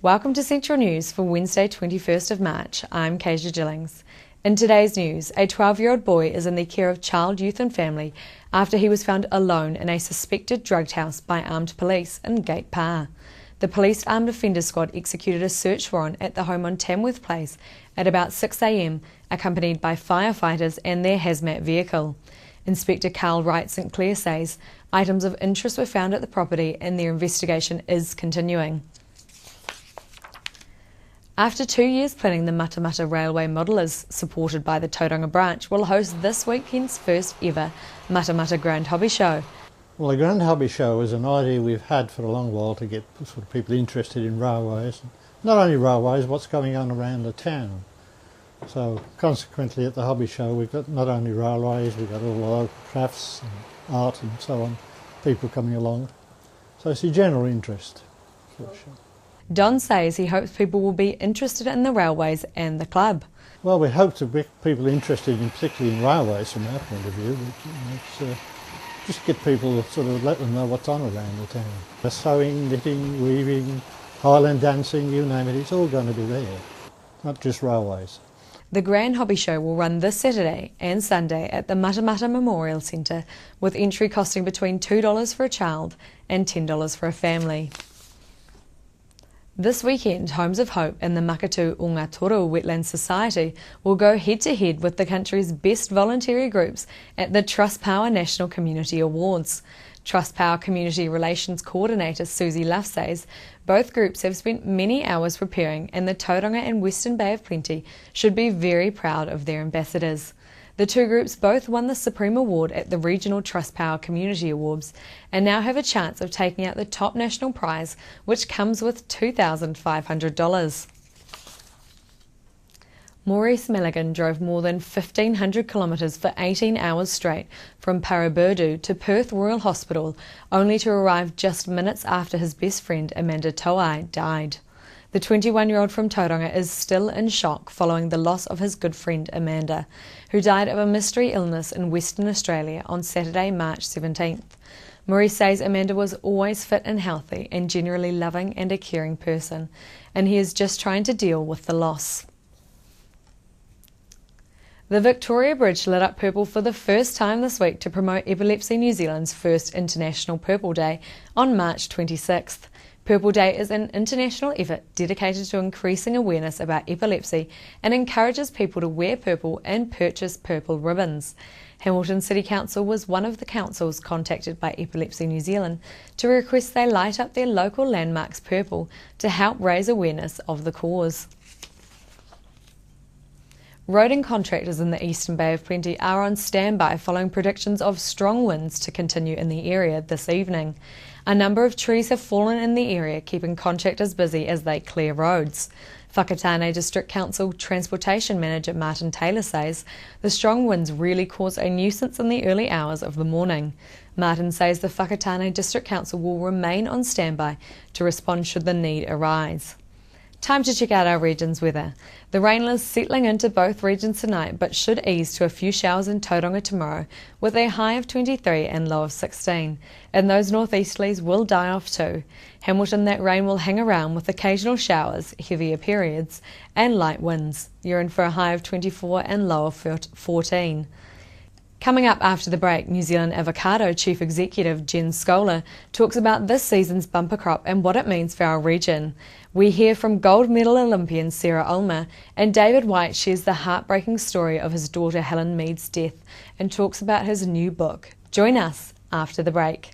Welcome to Central News for Wednesday 21st of March. I'm Kezia Gillings. In today's news, a 12-year-old boy is in the care of Child, Youth and Family after he was found alone in a suspected drug house by armed police in Gate Pa. The Police Armed Offenders Squad executed a search warrant at the home on Tamworth Place at about 6 a.m, accompanied by firefighters and their hazmat vehicle. Inspector Carl Wright St Clair says items of interest were found at the property and their investigation is continuing. After 2 years planning, the Matamata Railway Modelers, supported by the Tauranga branch, will host this weekend's first ever Matamata Grand Hobby Show. Well, the Grand Hobby Show is an idea we've had for a long while to get sort of people interested in railways. Not only railways, what's going on around the town. So consequently at the Hobby Show we've got not only railways, we've got all the local crafts and art and so on, people coming along. So it's a general interest for sure. Don says he hopes people will be interested in the railways and the club. Well, we hope to get people interested particularly in railways from our point of view. It's, just get people, sort of let them know what's on around the town. The sewing, knitting, weaving, Highland dancing, you name it, it's all going to be there, not just railways. The Grand Hobby Show will run this Saturday and Sunday at the Matamata Memorial Centre, with entry costing between $2 for a child and $10 for a family. This weekend, Homes of Hope and the Makatu o Ngā Toru Wetland Society will go head-to-head with the country's best voluntary groups at the Trustpower National Community Awards. Trustpower Community Relations Coordinator Susie Luff says both groups have spent many hours preparing, and the Tauranga and Western Bay of Plenty should be very proud of their ambassadors. The two groups both won the Supreme Award at the Regional Trustpower Community Awards and now have a chance of taking out the top national prize, which comes with $2,500. Maurice Milligan drove more than 1,500 kilometres for 18 hours straight from Paraburdu to Perth Royal Hospital, only to arrive just minutes after his best friend Amanda Toai died. The 21-year-old from Tauranga is still in shock following the loss of his good friend Amanda, who died of a mystery illness in Western Australia on Saturday, March 17th. Maurice says Amanda was always fit and healthy and generally loving and a caring person, and he is just trying to deal with the loss. The Victoria Bridge lit up purple for the first time this week to promote Epilepsy New Zealand's first International Purple Day on March 26th. Purple Day is an international effort dedicated to increasing awareness about epilepsy and encourages people to wear purple and purchase purple ribbons. Hamilton City Council was one of the councils contacted by Epilepsy New Zealand to request they light up their local landmarks purple to help raise awareness of the cause. Roading contractors in the Eastern Bay of Plenty are on standby following predictions of strong winds to continue in the area this evening. A number of trees have fallen in the area, keeping contractors busy as they clear roads. Whakatane District Council Transportation Manager Martin Taylor says the strong winds really cause a nuisance in the early hours of the morning. Martin says the Whakatane District Council will remain on standby to respond should the need arise. Time to check out our region's weather. The rain is settling into both regions tonight, but should ease to a few showers in Tauranga tomorrow, with a high of 23 and low of 16. And those northeasterlies will die off too. Hamilton, that rain will hang around with occasional showers, heavier periods, and light winds. You're in for a high of 24 and low of 14. Coming up after the break, New Zealand Avocado Chief Executive Jen Scholar talks about this season's bumper crop and what it means for our region. We hear from gold medal Olympian Sarah Ulmer, and David White shares the heartbreaking story of his daughter Helen Mead's death and talks about his new book. Join us after the break.